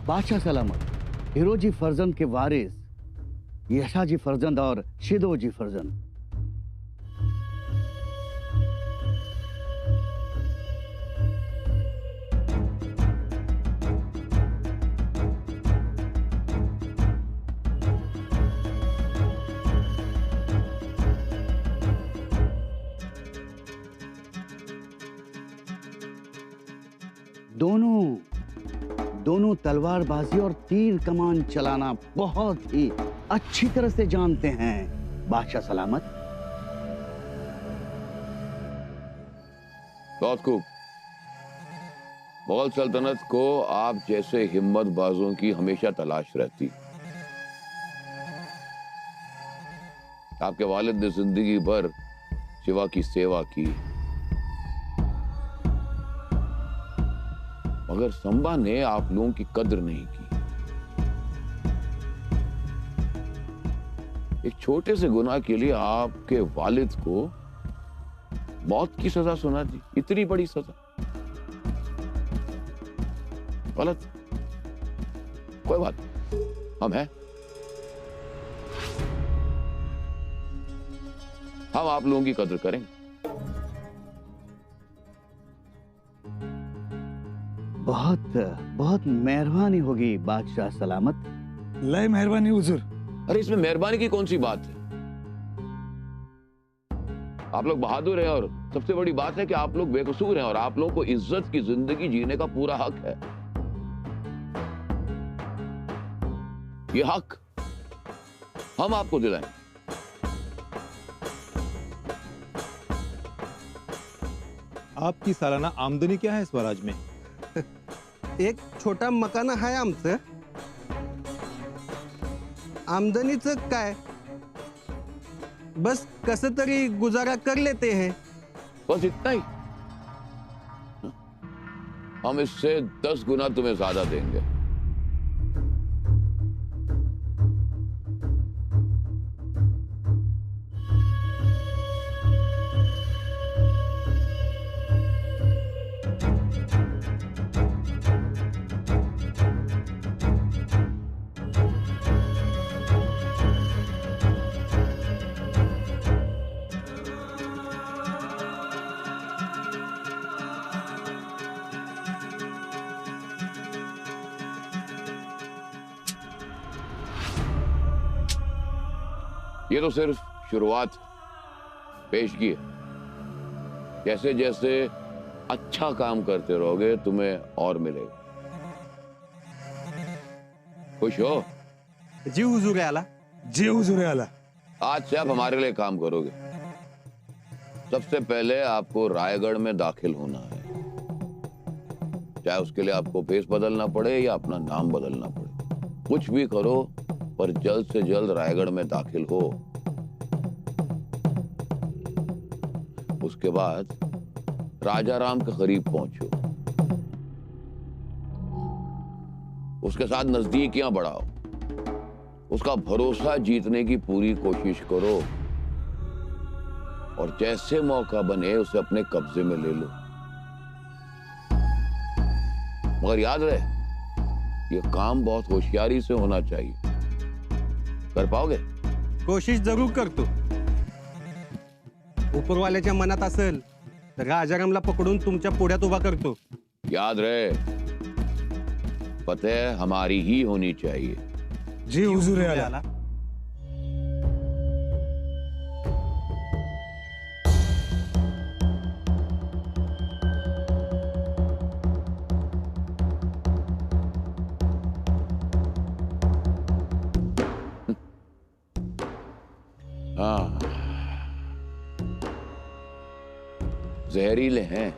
बादशाह सलामत, हिरोजी फर्जंद के वारिस यशाजी फर्जंद और शिदोजी फर्जंद। दोनों तलवारबाजी और तीर कमान चलाना बहुत ही अच्छी तरह से जानते हैं बादशाह सलामत। बहुत खूब। मुगल सल्तनत को आप जैसे हिम्मत बाजों की हमेशा तलाश रहती। आपके वालिद ने जिंदगी भर शिवा की सेवा की, मगर संबा ने आप लोगों की कद्र नहीं की। एक छोटे से गुनाह के लिए आपके वालिद को मौत की सजा सुना दी। इतनी बड़ी सजा गलत। कोई बात नहीं, हम हैं। हम आप लोगों की कद्र करेंगे। बहुत बहुत मेहरबानी होगी बादशाह सलामत। लय मेहरबानी हुजूर। अरे इसमें मेहरबानी की कौन सी बात है? आप लोग बहादुर हैं और सबसे बड़ी बात है कि आप लोग बेकसूर हैं और आप लोगों को इज्जत की जिंदगी जीने का पूरा हक है। ये हक हम आपको दिलाएंगे। आपकी सालाना आमदनी क्या है स्वराज में? एक छोटा मकान आहे आमचं। आमदनीचं काय, बस कसं तरी गुजारा कर लेते हैं। बस इतना ही? हम इससे 10 गुना तुम्हें ज्यादा देंगे। ये तो सिर्फ शुरुआत, पेशगी है। जैसे जैसे अच्छा काम करते रहोगे तुम्हें और मिलेगा। खुश हो? जी हुजूर आला। जी हुजूर आला। आज से आप हमारे लिए काम करोगे। सबसे पहले आपको रायगढ़ में दाखिल होना है, चाहे उसके लिए आपको भेष बदलना पड़े या अपना नाम बदलना पड़े। कुछ भी करो पर जल्द से जल्द रायगढ़ में दाखिल हो। उसके बाद राजाराम के करीब पहुंचो, उसके साथ नजदीकियां बढ़ाओ, उसका भरोसा जीतने की पूरी कोशिश करो और जैसे मौका बने उसे अपने कब्जे में ले लो। मगर याद रहे, यह काम बहुत होशियारी से होना चाहिए। कर पाओगे? कोशिश जरूर करतो। उपरवाल्याच्या मनात असेल तर राजारामला पकडून तुमच्या पुढ्यात उभा करतो। याद रहे, फतेह हमारी ही होनी चाहिए। जी हुजूर आला। हाँ, जहरीले हैं,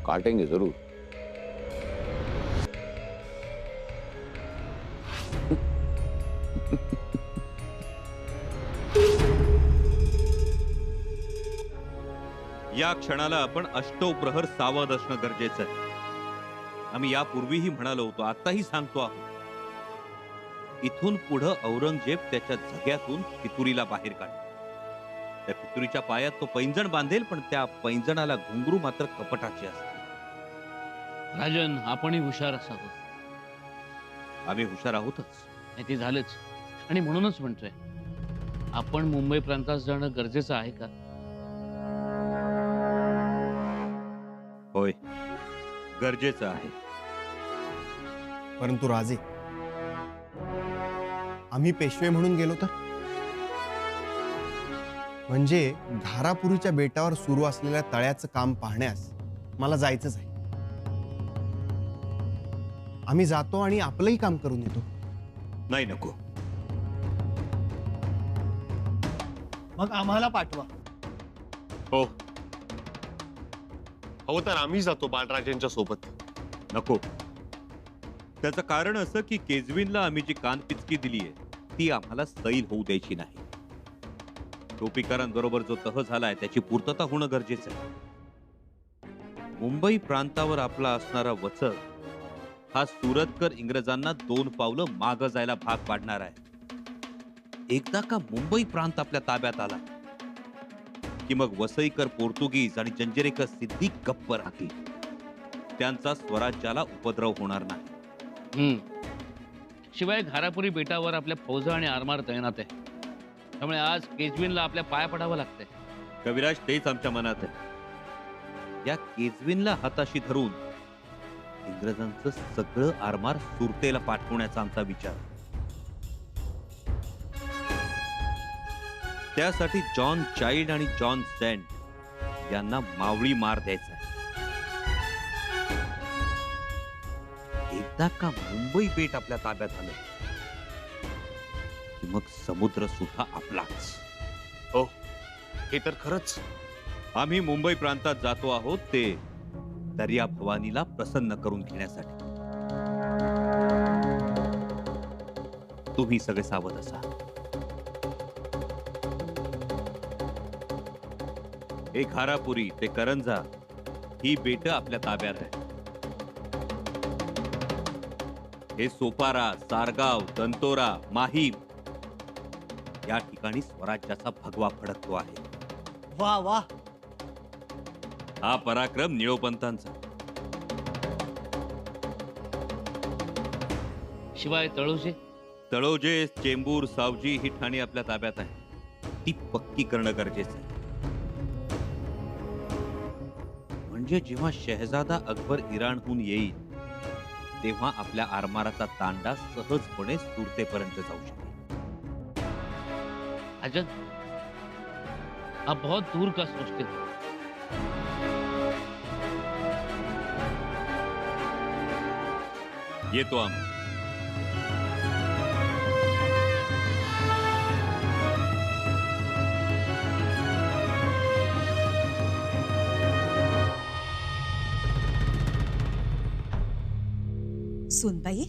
काटेंगे जरूर। या क्षणाला आपण अष्टोप्रहर सावध असणं गरजेचं आहे। आम्ही यापूर्वीही म्हणालो होतो, आताही सांगतो आहोत, इथून पुढे औरंगजेब त्याच्या झग्यातून फितुरीला बाहेर काढेल। त्या फितुरीच्या पायात तो पैंजण बांधेल, पण त्या पैंजणाला घुंगरू मात्र कपटाचे असते। राजन, आपणही हुशार असावं. आम्ही हुशार आहोतच. नाही ते झालंच, आणि म्हणूनच म्हणतोय, आपण मुंबई प्रांतात जाणं गरजेचं आहे का? होय, गरजेचं आहे. परंतु राजे, आम्ही पेशवे म्हणून गेलो तर, म्हणजे घारापुरीच्या बेटावर सुरू असलेल्या तळ्याचं काम पाहण्यास मला जायचंच आहे. आम्ही जातो आणि आपलंही काम करून येतो. नाही, नको. मग आम्हाला पाठवा. हो, हो, तर आम्ही जातो बाळराजेंच्या सोबत. नको. त्याचं कारण असं की केजविनला आम्ही जी कानपिचकी दिली आहे ती आम्हाला सैल होऊ द्यायची नाही. टोपीकरांबरोबर जो तह झालाय त्याची पूर्तता होणं गरजेचं आहे. मुंबई प्रांतावर आपला असणारा वचक हा सुरतकर इंग्रजांना 2 पावलं मागं जायला भाग पाडणार आहे. एकदा का मुंबई प्रांत आपल्या ताब्यात आला की मग वसईकर पोर्तुगीज आणि जंजिरेकर सिद्धी गप्प राहतील. त्यांचा स्वराज्याला उपद्रव होणार नाही. शिवाय घारापुरी बेटावर आपल्या फौजा आणि आरमार तैनात आहे, त्यामुळे आज केजविनला आपल्या पाया पडावं लागतंय. कविराज, तेच आमच्या मनात आहे. या केजविनला हाताशी धरून इंग्रजांचं सगळं आरमार सुरतेला पाठवण्याचा आमचा विचार. त्यासाठी जॉन चाइल्ड आणि जॉन सेंट यांना मावळी मार द्यायचा आहे. एकदा का मुंबई बेट आपल्या ताब्यात आलं की मग समुद्र सुद्धा आपलाच. हो, हे तर खरंच. आम्ही मुंबई प्रांतात जातो आहोत ते दर्या भवानीला प्रसन्न करून घेण्यासाठी. तुम्ही सगळे सावध असा. हे घारापुरी ते करंजा ही बेट आपल्या ताब्यात आहे. हे सोपारा, सारगाव, दंतोरा, माहीम या ठिकाणी स्वराज्याचा भगवा फडकतो आहे. वा वा. हा पराक्रम निळोपंतांचा. शिवाय तळोजे, चेंबूर, सावजी ही ठाणी आपल्या ताब्यात आहे. ती पक्की करणं गरजेचं आहे. म्हणजे जेव्हा शहजादा अकबर इराणहून येईल तेव्हा आपल्या आरमाराचा तांडा सहजपणे सुरतेपर्यंत जाऊ शकेल. राजन, आप बहुत दूर का सोचते हो. येतो आम्ही. सुनबाई,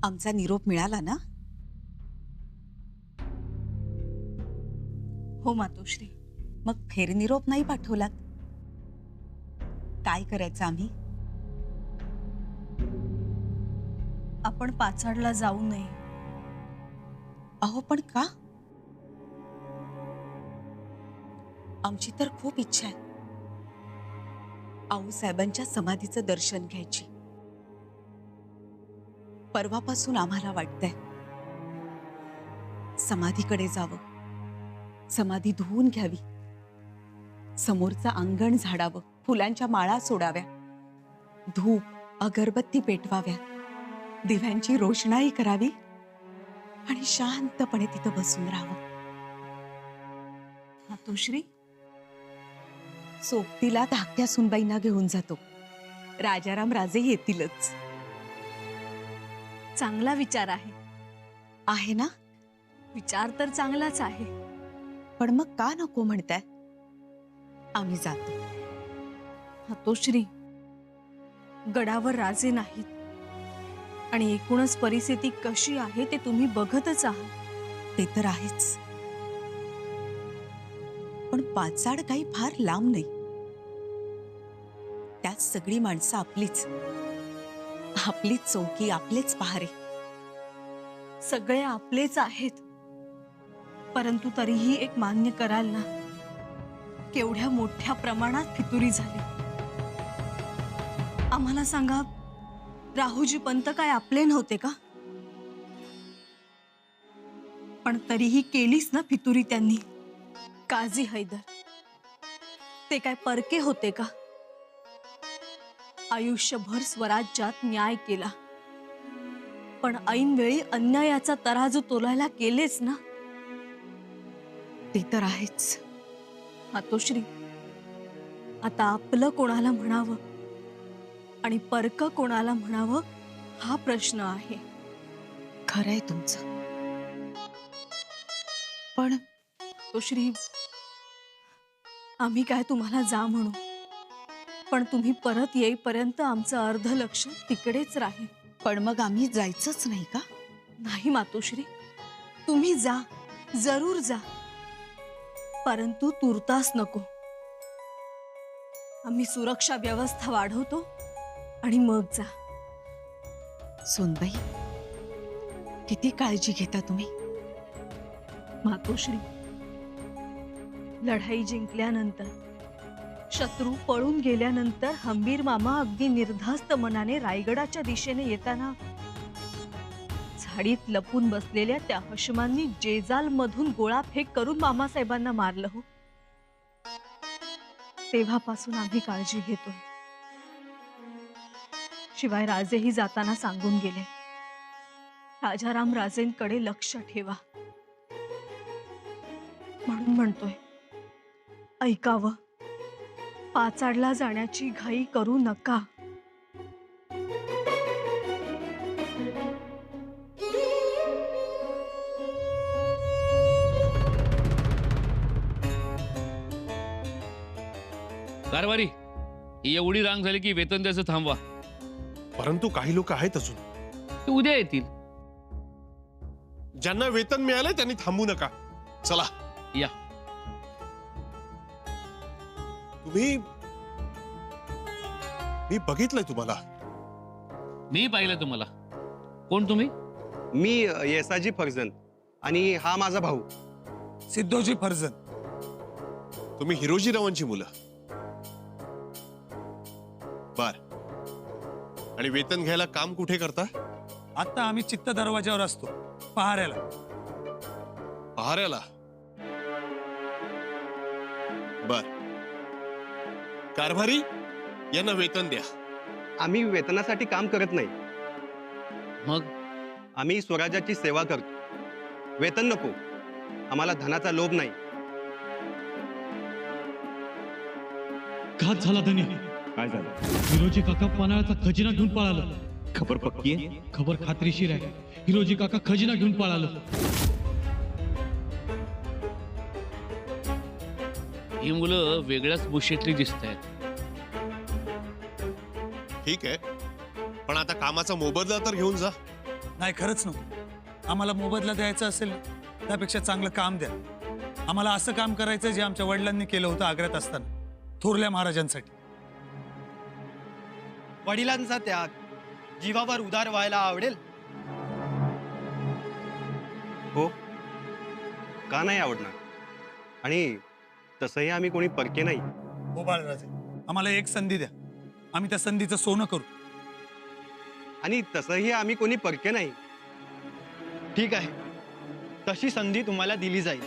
आमचा निरोप मिळाला ना? हो मातोश्री. मग फेर निरोप नाही पाठवलात? काय करायचं आम्ही? आपण पाचाडला जाऊ नये. अहो, पण का? आमची तर खूप इच्छा आहे आऊसाहेबांच्या समाधीचं दर्शन घ्यायची. परवापासून आम्हाला वाटतंय समाधीकडे जावं, समाधी धुवून घ्यावी, समोरचं अंगण झाडावं, फुलांच्या माळा सोडाव्या, धूप अगरबत्ती पेटवाव्या, दिव्यांची रोषणाई करावी आणि शांतपणे तिथं बसून राहावं. मातोश्री, सोबतीला धाकट्या सुनबाईंना घेऊन जातो. राजाराम राजे येतीलच. चांगला विचार आहे. आहे ना? विचार तर चांगलाच आहे. पण मग का नको म्हणताय? आम्ही जातो. मातोश्री, गडावर राजे नाहीत आणि एकूणच परिस्थिती कशी आहे ते तुम्ही बघतच आहात. ते तर आहेच, पण पाचाड काही फार लांब नाही. त्यात सगळी माणसं आपलीच, आपलीच चौकी, आपलेच पहारे. सगळे आपलेच आहेत, परंतु तरीही एक मान्य कराल ना, केवढ्या मोठ्या प्रमाणात फितुरी झाली. आम्हाला सांगा, राहुजी पंत काय आपले नव्हते का? पण तरीही केलीच ना फितुरी त्यांनी. काझी हैदर ते काय परके होते का? आयुष्यभर स्वराज्यात न्याय केला, पण ऐन वेळी अन्यायाचा तराजू तोलायला केलेच ना. ते तर आहेच. मातोश्री, आता आपलं कोणाला म्हणावं आणि परक कोणाला म्हणावं हा प्रश्न आहे. खरंय तुमचं. पण मातोश्री, आम्ही काय तुम्हाला जा म्हणू, पण तुम्ही परत येईपर्यंत आमचं अर्ध लक्ष तिकडेच राहील. पण मग आम्ही जायचंच नाही का? नाही मातोश्री, तुम्ही जा, जरूर जा, परंतु तुर्तास नको. आम्ही सुरक्षा व्यवस्था वाढवतो आणि मग जा. सोनबाई, किती काळजी घेता तुम्ही. मातोश्री, लढाई जिंकल्यानंतर, शत्रू पळून गेल्यानंतर हंबीर मामा अगदी निर्धास्त मनाने रायगडाच्या दिशेने येताना झाडीत लपून बसलेल्या त्या हशमांनी जेजाल मधून गोळाफेक करून मामासाहेबांना मारलं हो. तेव्हापासून आम्ही काळजी घेतोय. शिवाय राजेही जाताना सांगून गेले, राजाराम राजेंकडे लक्ष ठेवा. म्हणून म्हणतोय, ऐकावं, पाचाडला जाण्याची घाई करू नका. कारभारी, ही एवढी रांग झाली की वेतन द्यायचं थांबवा. परंतु काही लोक आहेत अजून. ते उद्या येतील. ज्यांना वेतन मिळालंय त्यांनी थांबू नका. चला या. मी बघितलंय तुम्हाला. मी पाहिलं तुम्हाला. कोण तुम्ही? मी येसाजी फर्जन आणि हा माझा भाऊ सिद्धोजी फर्जन. तुम्ही हिरोजी रावांची मुलं. बर. आणि वेतन घ्यायला काम कुठे करता? आता आम्ही चित्त दरवाजावर असतो, पहाऱ्याला. पहाऱ्याला? बर. कारभारी, यांना वेतन द्या. आम्ही वेतनासाठी काम करत नाही. मग आम्ही स्वराज्याची सेवा करतो. वेतन नको. आम्हाला धनाचा लोभ नाही. घात झाला धनी. काय झालं? हिरोजी काका पन्हाळ्याचा खजिना घेऊन पळाला. खबर पक्की आहे? खबर खात्रीशीर आहे. हिरोजी काका खजिना घेऊन पळालं. ही मुलं वेगळ्याच बुशेतली दिसत आहेत. ठीक आहे, पण आता कामाचा मोबदला तर घेऊन जा. नाही, खरंच नको. आम्हाला मोबदला द्यायचा असेल त्यापेक्षा चांगलं काम द्या. आम्हाला असं काम करायचं जे आमच्या वडिलांनी केलं होतं आग्र्यात असताना, थोरल्या महाराजांसाठी. वडिलांचा त्याग जीवावर उदार व्हायला आवडेल. हो, का नाही आवडणार? आणि तसंही आम्ही कोणी परके नाही. हो बाळराजे, आम्हाला एक संधी द्या. आम्ही त्या संधीचं सोनं करू. आणि तसंही आम्ही कोणी परके नाही. ठीक आहे, तशी संधी तुम्हाला दिली जाईल.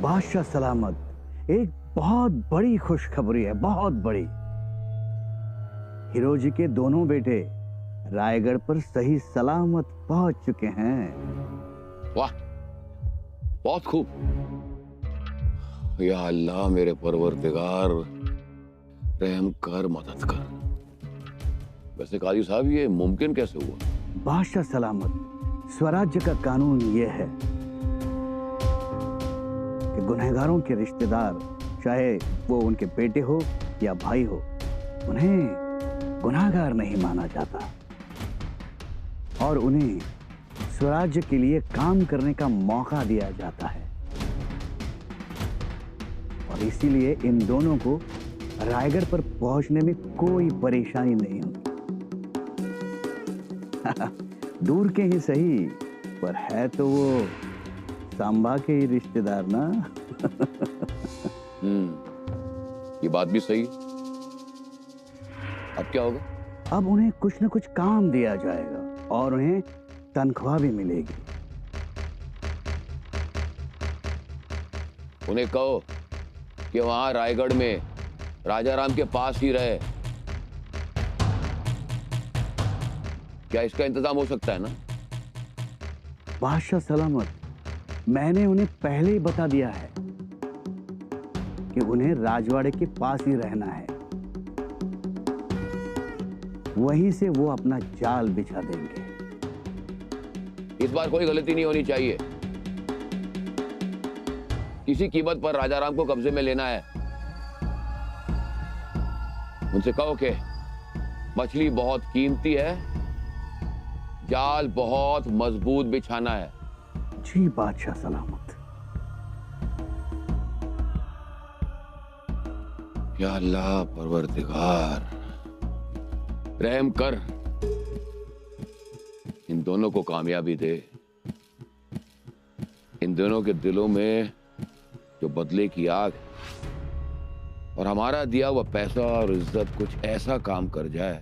बादशाह सलामत, एक बहुत बड़ी खुशखबरी है, बहुत बड़ी। हिरोजी के दोनों बेटे रायगढ़ पर सही सलामत पहुंच चुके हैं। वाह, बहुत खूब। या अल्लाह मेरे परवरदिगार, रहम कर, मदद कर। वैसे काजी साहब, ये मुमकिन कैसे हुआ? बादशाह सलामत, स्वराज्य का कानून ये है कि गुनहगारों के रिश्तेदार, चाहे वो उनके बेटे हो या भाई हो, उन्हें गुनाहगार नहीं माना जाता और उन्हें स्वराज्य के लिए काम करने का मौका दिया जाता है। और इसीलिए इन दोनों को रायगढ़ पर पहुंचने में कोई परेशानी नहीं होगी। दूर के ही सही, पर है तो वो सांबा के ही रिश्तेदार ना। ये बात भी सही। अब क्या होगा? अब उन्हें कुछ न कुछ काम दिया जाएगा और उन्हें तनख्वाह भी मिलेगी। उन्हें कहो कि वहां रायगढ़ में राजाराम के पास ही रहे। क्या इसका इंतजाम हो सकता है ना? बादशाह सलामत, मैंने उन्हें पहले ही बता दिया है कि उन्हें राजवाड़े के पास ही रहना है। वहीं से वो अपना जाल बिछा देंगे। इस बार कोई गलती नहीं होनी चाहिए। किसी कीमत पर राजाराम को कब्जे में लेना है। उनसे कहो कि मछली बहुत कीमती है, जाल बहुत मजबूत बिछाना है। जी बादशाह सलामत। या अल्लाह परवरदिगार, रहम कर, इन दोनों को कामयाबी दे। इन दोनों के दिलों में जो बदले की आग है और हमारा दिया हुआ पैसा और इज्जत कुछ ऐसा काम कर जाए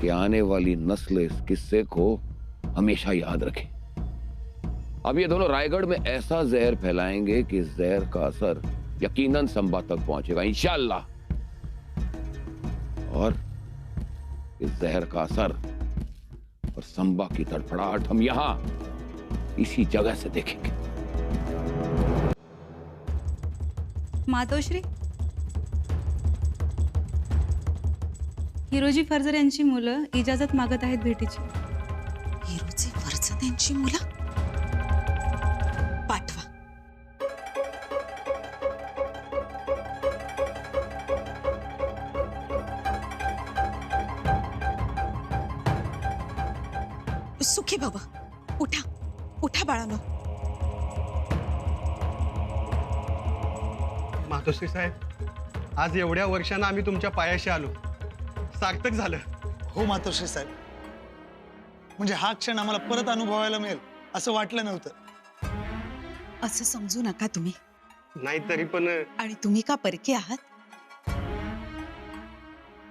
कि आने वाली नस्ल इस किस्से को हमेशा याद रखे। अब ये दोनों रायगढ़ में ऐसा जहर फैलाएंगे कि इस जहर का असर यकीनन संबा तक पहुंचेगा इंशाअल्लाह। और इस जहर का असर और संबा की तड़फड़ाहट हम यहां इसी जगह से देखेंगे। मातोश्री, हिरोजी फर्जर यांची मुलं इजाजत मागत आहेत भेटीची. हिरोजी फर्जद यांची मुलं? पाठवा. सुखी बाबा, उठा उठा बाळानो. मातोश्री साहेब, आज एवढ्या वर्षांना आम्ही तुमच्या पायाशी आलो. सार्थक झालं. हो मातोश्री साहेब, म्हणजे हा क्षण आम्हाला परत अनुभवायला मिळेल असं वाटलं नव्हतं. असं समजू नका तुम्ही. नाही तरी पण. आणि तुम्ही का परके आहात?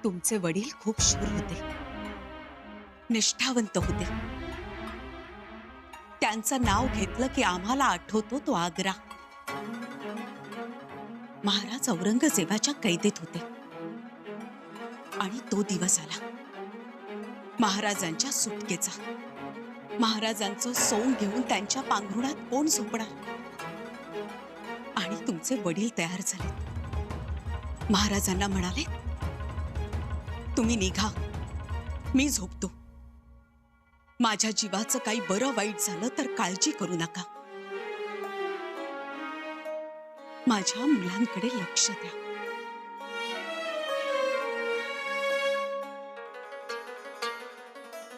तुमचे वडील खूप शूर होते, निष्ठावंत होते. त्यांचं नाव घेतलं की आम्हाला आठवतो तो आग्रा. महाराज औरंगजेबाच्या कैदेत होते आणि तो दिवस आला महाराजांच्या सुटकेचा. महाराजांचं सोंग घेऊन त्यांच्या पांघरुणात कोण झोपणार? आणि तुमचे वडील तयार झाले. महाराजांना म्हणाले, तुम्ही निघा, मी झोपतो. माझ्या जीवाचं काही बरं वाईट झालं तर काळजी करू नका. माझ्या मुलांकडे लक्ष द्या.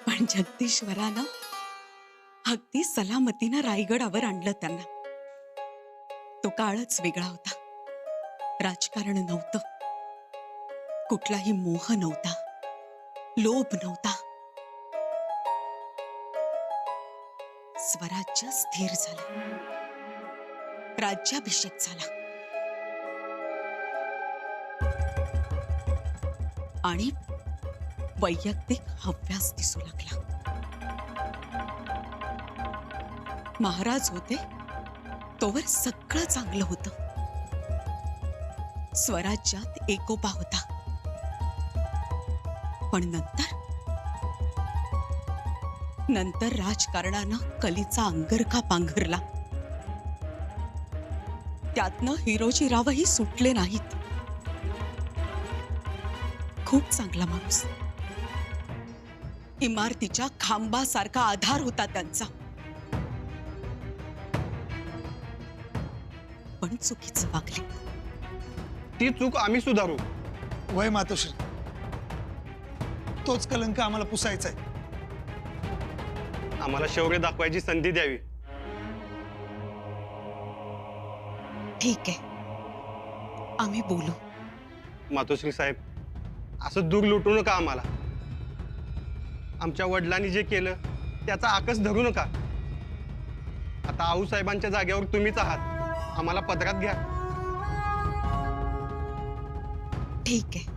पण जगदीश्वरानं अगदी सलामतीनं रायगडावर आणलं त्यांना. तो काळच वेगळा होता. राजकारण नव्हतं, कुठलाही मोह नव्हता, लोभ नव्हता. स्वराज्य स्थिर झालं, राज्याभिषेक झाला आणि वैयक्तिक हव्यास दिसू लागला. महाराज होते तोवर सगळं चांगलं होतं. स्वराज्यात एकोपा होता. पण नंतर राजकारणानं कलीचा अंगरखा पांघरला. त्यातनं हिरोजीरावही सुटले नाहीत. खूप चांगला माणूस, इमारतीच्या खांबासारखा आधार होता त्यांचा. पण चुकीचं वागले. ती चूक आम्ही सुधारू. वय मातोश्री, तोच कलंक आम्हाला पुसायचा आहे. आम्हाला शौर्य दाखवायची संधी द्यावी. ठीक आहे, आम्ही बोलू. मातोश्री साहेब, असं दूर लुटू नका आम्हाला. आमच्या वडिलांनी जे केलं त्याचा आकस धरू नका. आता आऊसाहेबांच्या जागेवर तुम्हीच आहात, आम्हाला पदरात घ्या. ठीक आहे,